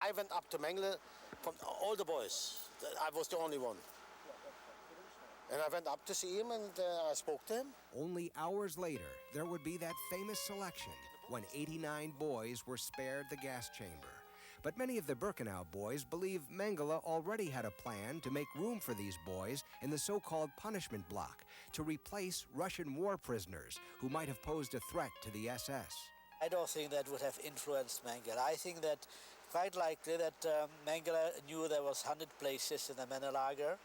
I went up to Mengele from all the boys. I was the only one. And I went up to see him and I spoke to him. Only hours later, there would be that famous selection when 89 boys were spared the gas chamber. But many of the Birkenau boys believe Mengele already had a plan to make room for these boys in the so-called punishment block to replace Russian war prisoners who might have posed a threat to the SS. I don't think that would have influenced Mengele. I think that quite likely that Mengele knew there was 100 places in the Männerlager,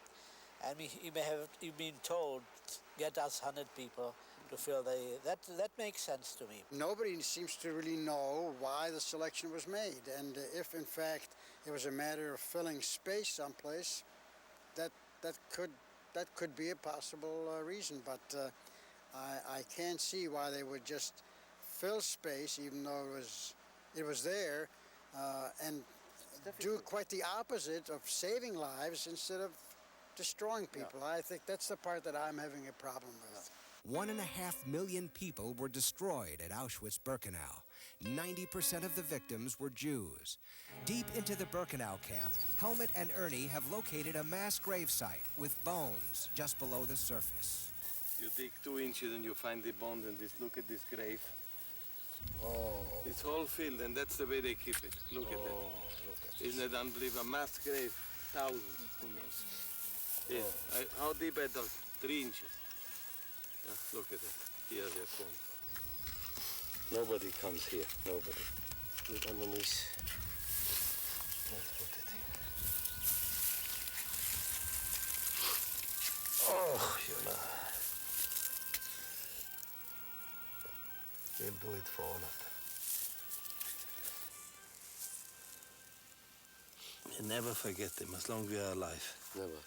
and he may have been told, get us 100 people to fill that makes sense to me. Nobody seems to really know why the selection was made, and if in fact it was a matter of filling space someplace, that could be a possible reason. But I can't see why they would just fill space, even though it was there, and do quite the opposite of saving lives instead of destroying people. Yeah. I think that's the part that I'm having a problem with. 1.5 million people were destroyed at Auschwitz-Birkenau. 90% of the victims were Jews. Deep into the Birkenau camp, Helmut and Ernie have located a mass gravesite with bones just below the surface. You dig 2 inches and you find the bones, and look at this grave. Oh. It's all filled, and that's the way they keep it. Look at that. Look at Isn't it unbelievable? A mass grave, thousands, who knows. Yeah. How deep I dug? 3 inches. Yeah, look at it. Here they're gone. Nobody comes here, nobody. Look underneath. Let's put it in. Oh, you know. We'll do it for all of them. We never forget them as long as we are alive. Never.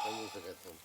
I will forget them.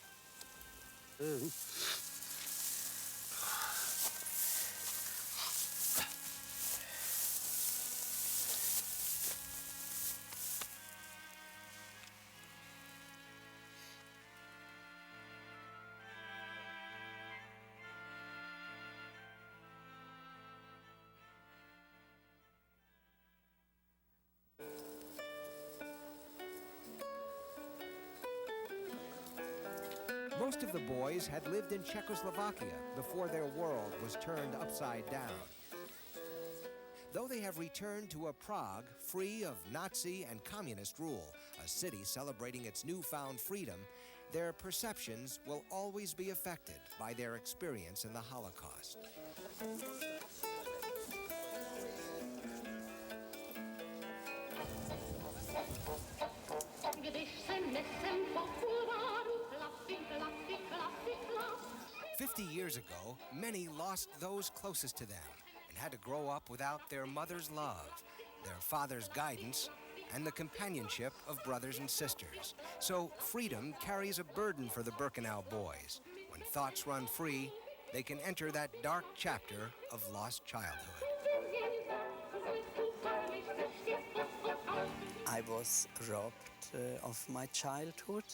'Most of the boys had lived in Czechoslovakia before their world was turned upside down. Though they have returned to a Prague free of Nazi and communist rule, a city celebrating its newfound freedom, their perceptions will always be affected by their experience in the Holocaust. "50 years ago, many lost those closest to them and had to grow up without their mother's love, their father's guidance, and the companionship of brothers and sisters. So freedom carries a burden for the Birkenau boys. When thoughts run free, they can enter that dark chapter of lost childhood." I was robbed of my childhood.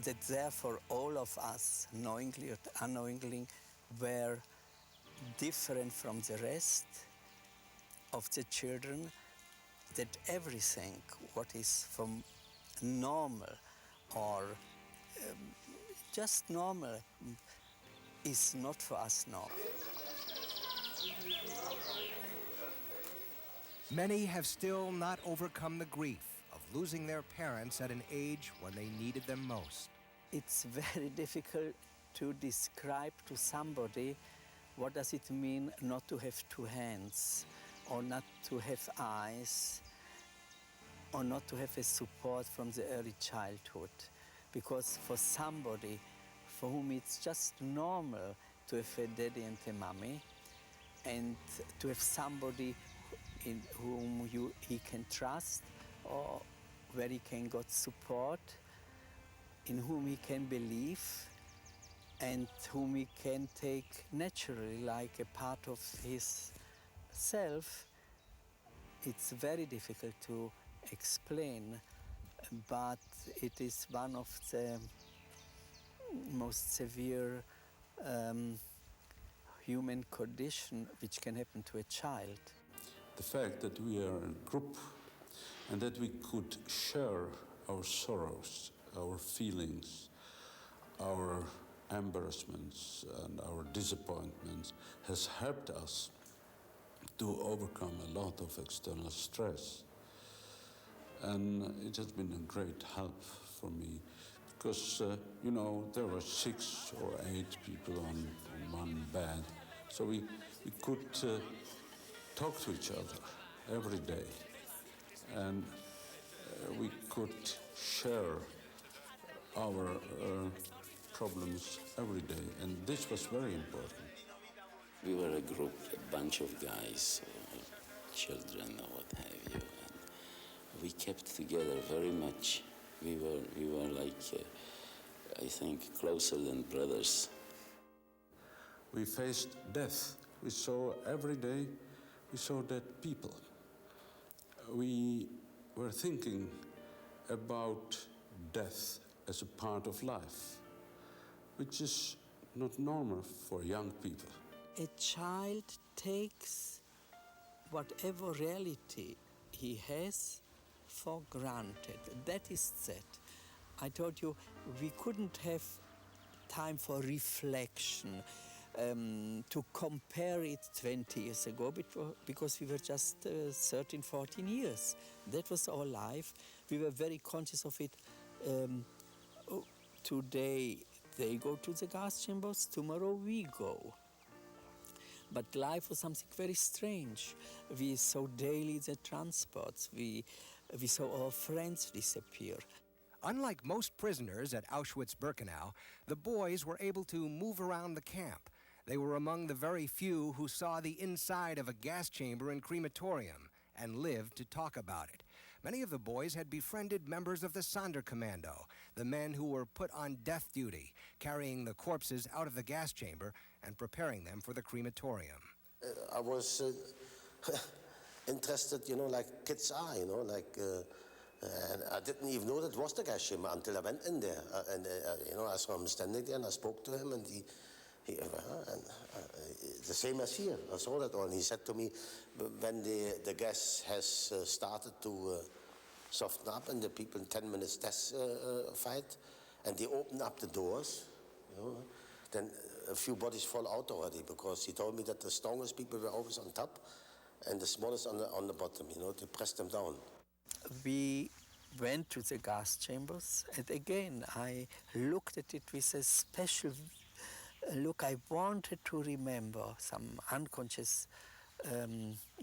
That therefore all of us, knowingly or unknowingly, were different from the rest of the children, that everything what is from normal or just normal is not for us now. Many have still not overcome the grief of losing their parents at an age when they needed them most. It's very difficult to describe to somebody what does it mean not to have 2 hands, or not to have eyes, or not to have a support from the early childhood. Because for somebody for whom it's just normal to have a daddy and a mommy, and to have somebody in whom he can trust, or where he can get support, in whom he can believe, and whom he can take naturally like a part of his self, it's very difficult to explain, but it is one of the most severe human condition which can happen to a child. the fact that we are a group and that we could share our sorrows, our feelings, our embarrassments and our disappointments has helped us to overcome a lot of external stress. And it has been a great help for me because, you know, there were 6 or 8 people on one bed. So we could talk to each other every day. And we could share our problems every day. And this was very important. We were a group, a bunch of guys, children or what have you. And we kept together very much. We were like, I think, closer than brothers. We faced death. We saw every day, we saw dead people. We were thinking about death as a part of life, which is not normal for young people. A child takes whatever reality he has for granted. That is that. I told you we couldn't have time for reflection, to compare it 20 years ago because we were just 13, 14 years. That was our life. We were very conscious of it. Today they go to the gas chambers, tomorrow we go. But life was something very strange. We saw daily the transports. We saw our friends disappear. Unlike most prisoners at Auschwitz-Birkenau, the boys were able to move around the camp. They were among the very few who saw the inside of a gas chamber and crematorium and lived to talk about it. Many of the boys had befriended members of the Sonderkommando, the men who were put on death duty, carrying the corpses out of the gas chamber and preparing them for the crematorium. I was interested, you know, like kids are, you know, like, and I didn't even know that was the gas chamber until I went in there. You know, I saw him standing there and I spoke to him and the same as here, I saw that all. And he said to me, when the gas has started to soften up and the people in 10 minutes test fight, and they open up the doors, you know, then a few bodies fall out already, because he told me that the strongest people were always on top and the smallest on the bottom, you know, to press them down. We went to the gas chambers, and again I looked at it with a special look. I wanted to remember some unconscious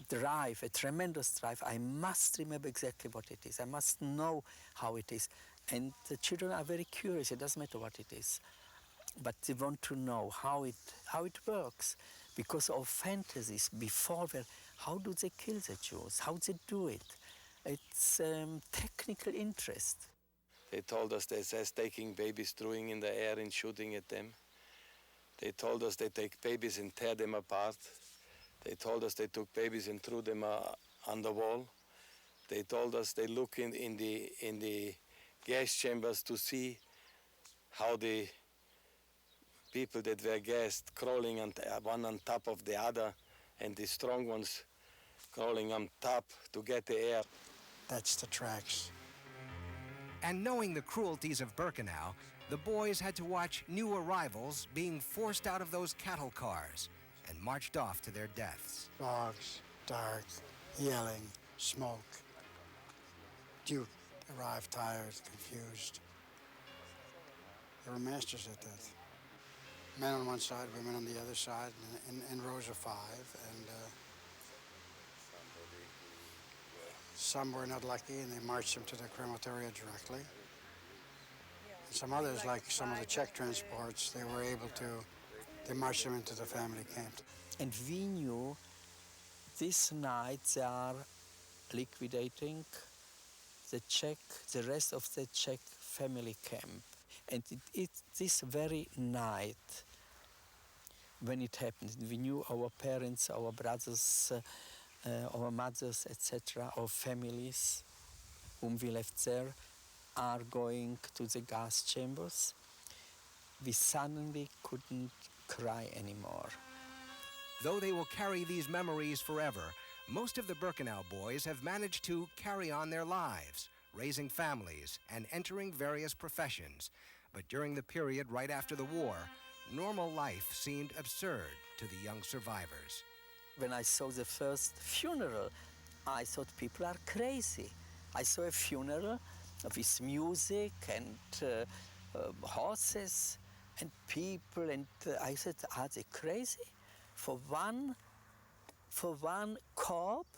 drive, a tremendous drive. I must remember exactly what it is. I must know how it is. And the children are very curious. It doesn't matter what it is, but they want to know how it works, because our fantasies before were, how do they kill the Jews? How they do it? It's technical interest. They told us they says taking babies, throwing in the air and shooting at them. They told us they take babies and tear them apart. They told us they took babies and threw them on the wall. They told us they look in the gas chambers to see how the people that were gassed crawling one on top of the other, and the strong ones crawling on top to get the air. That's the tracks. And knowing the cruelties of Birkenau, the boys had to watch new arrivals being forced out of those cattle cars and marched off to their deaths. Dogs, dark, yelling, smoke. Duke arrived tired, confused. They were masters at that. Men on one side, women on the other side, in rows of 5. And some were not lucky, and they marched them to the crematoria directly. Some others, like some of the Czech transports, they marched them into the family camp. And we knew this night they are liquidating the rest of the Czech family camp. And it's this very night when it happened. We knew our parents, our brothers, our mothers, etc., our families whom we left there are going to the gas chambers. We suddenly couldn't cry anymore. Though they will carry these memories forever, Most of the Birkenau Boys have managed to carry on their lives, raising families and entering various professions. But during the period right after the war, normal life seemed absurd to the young survivors. When I saw the first funeral, I thought people are crazy. I saw a funeral with music and horses and people, and I said, are they crazy? For one corpse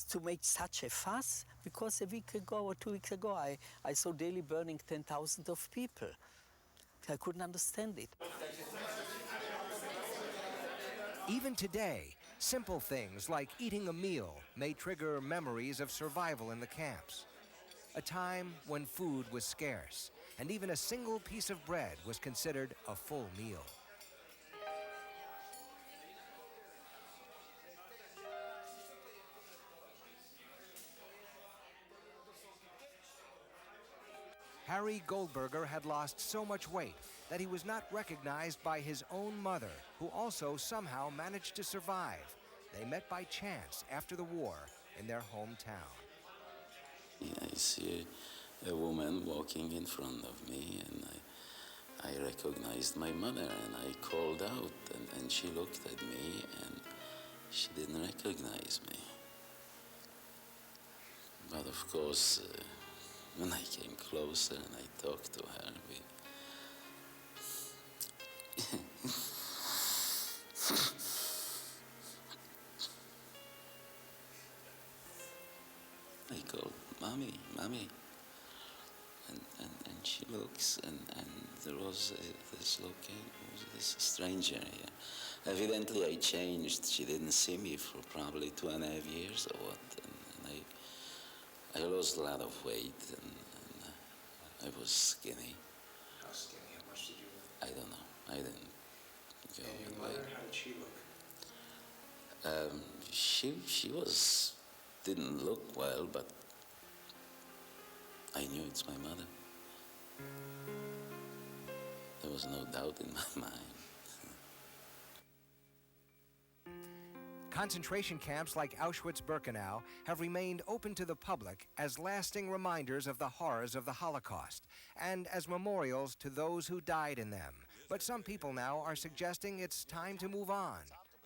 to make such a fuss? Because a week ago or 2 weeks ago, I saw daily burning 10,000 of people. I couldn't understand it. Even today, simple things like eating a meal may trigger memories of survival in the camps. A time when food was scarce, and even a single piece of bread was considered a full meal. Harry Goldberger had lost so much weight that he was not recognized by his own mother, who also somehow managed to survive. They met by chance after the war in their hometown. I see a woman walking in front of me, and I recognized my mother, and I called out, and she looked at me, and she didn't recognize me. But of course, when I came closer and I talked to her, I called, Mommy, Mommy. And she looks, and there was this stranger here. Evidently I changed. She didn't see me for probably 2.5 years or what. And I lost a lot of weight, and I was skinny. How skinny? How much did you look? I don't know. I didn't go. And your mother, how did she look? She didn't look well, but I knew it's my mother. There was no doubt in my mind. Concentration camps like Auschwitz-Birkenau have remained open to the public as lasting reminders of the horrors of the Holocaust and as memorials to those who died in them. But some people now are suggesting it's time to move on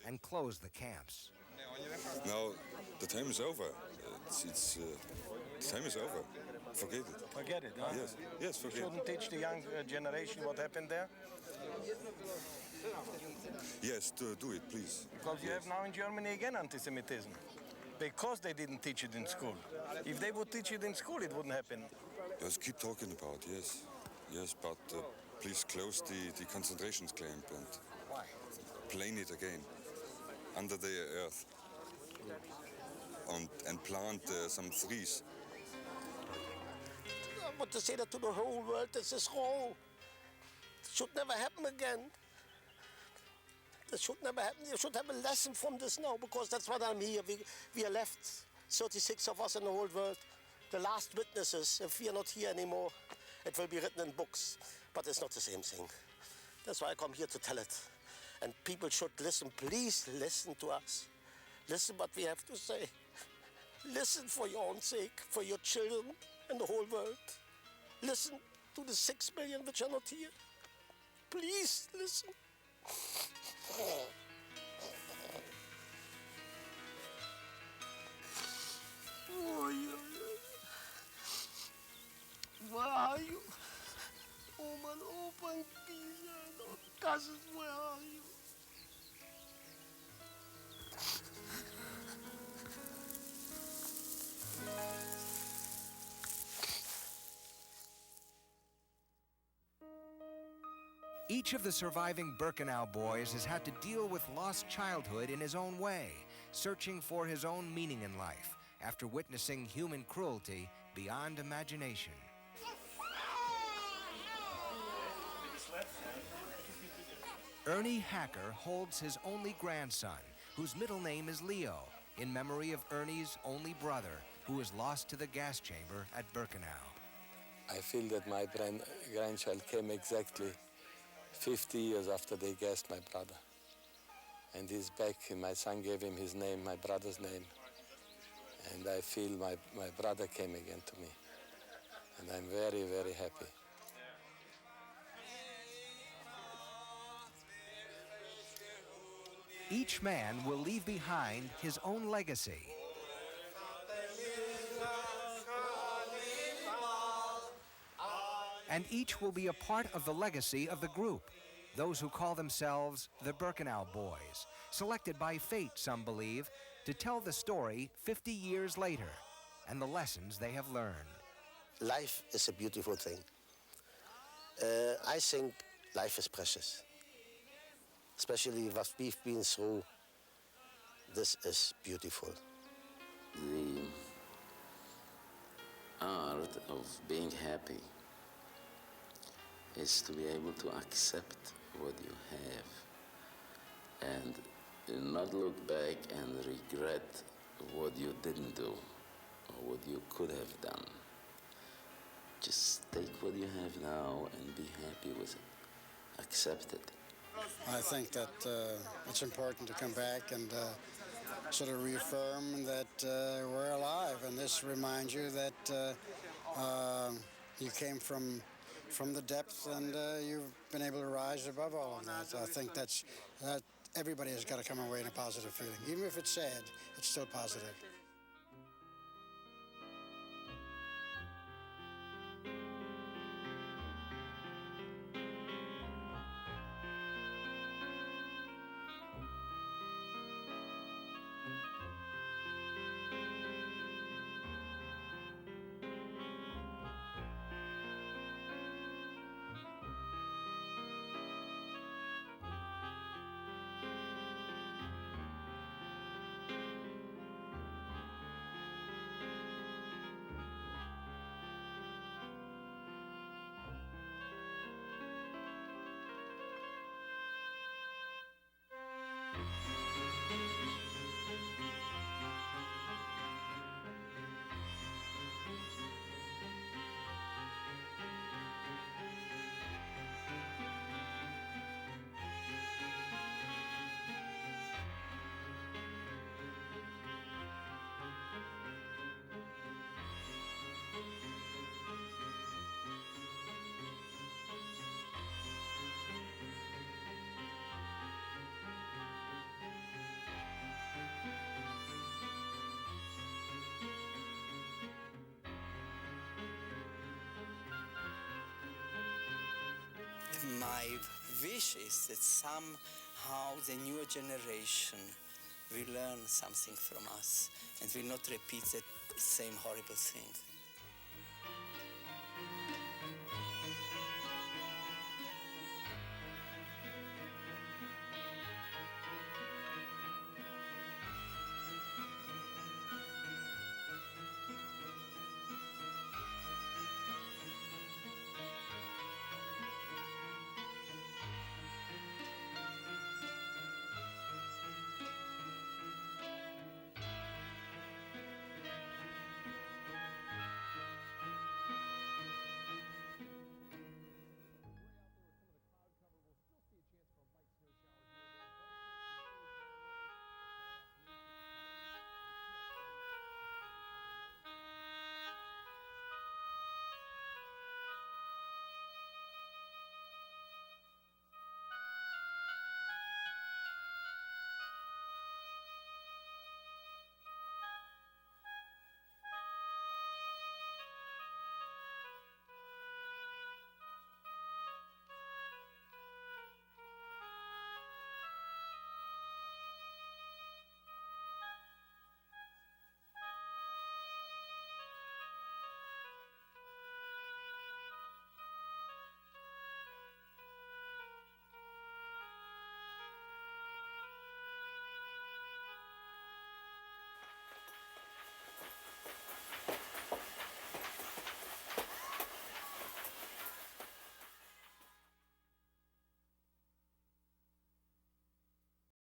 and close the camps. Now, the time is over. The time is over. Forget it. Forget it, huh? Yes, forget it. Shouldn't teach the young generation what happened there? Yes, do it, please. Because you have now in Germany again anti-Semitism. Because they didn't teach it in school. If they would teach it in school, it wouldn't happen. Let's keep talking about, yes. Yes, but please close the concentration camp and plane it again under the earth. And plant some trees. I want to say that to the whole world, this is wrong. It should never happen again. This should never happen. You should have a lesson from this now, because that's what I'm here. We are left, 36 of us in the whole world, the last witnesses. If we are not here anymore, it will be written in books, but it's not the same thing. That's why I come here to tell it. And people should listen. Please listen to us. Listen what we have to say. Listen for your own sake, for your children and the whole world. Listen to the 6 million which are not here. Please listen. Where are you? Oh, man, open peace. Cousins, where are you? Each of the surviving Birkenau Boys has had to deal with lost childhood in his own way, searching for his own meaning in life after witnessing human cruelty beyond imagination. Ernie Hacker holds his only grandson, whose middle name is Leo, in memory of Ernie's only brother, who was lost to the gas chamber at Birkenau. I feel that my grandchild came exactly 50 years after they gassed my brother. And he's back, and my son gave him his name, my brother's name. And I feel my brother came again to me. And I'm very, very happy. Each man will leave behind his own legacy. And each will be a part of the legacy of the group, those who call themselves the Birkenau Boys, selected by fate, some believe, to tell the story 50 years later and the lessons they have learned. Life is a beautiful thing. I think life is precious. Especially what we've been through, this is beautiful. The art of being happy is to be able to accept what you have and not look back and regret what you didn't do or what you could have done. Just take what you have now and be happy with it. Accept it. I think that it's important to come back and sort of reaffirm that we're alive, and this reminds you that you came from the depth and you've been able to rise above all of that. I think that everybody has got to come away in a positive feeling. Even if it's sad, it's still positive. My wish is that somehow the newer generation will learn something from us and will not repeat that same horrible thing.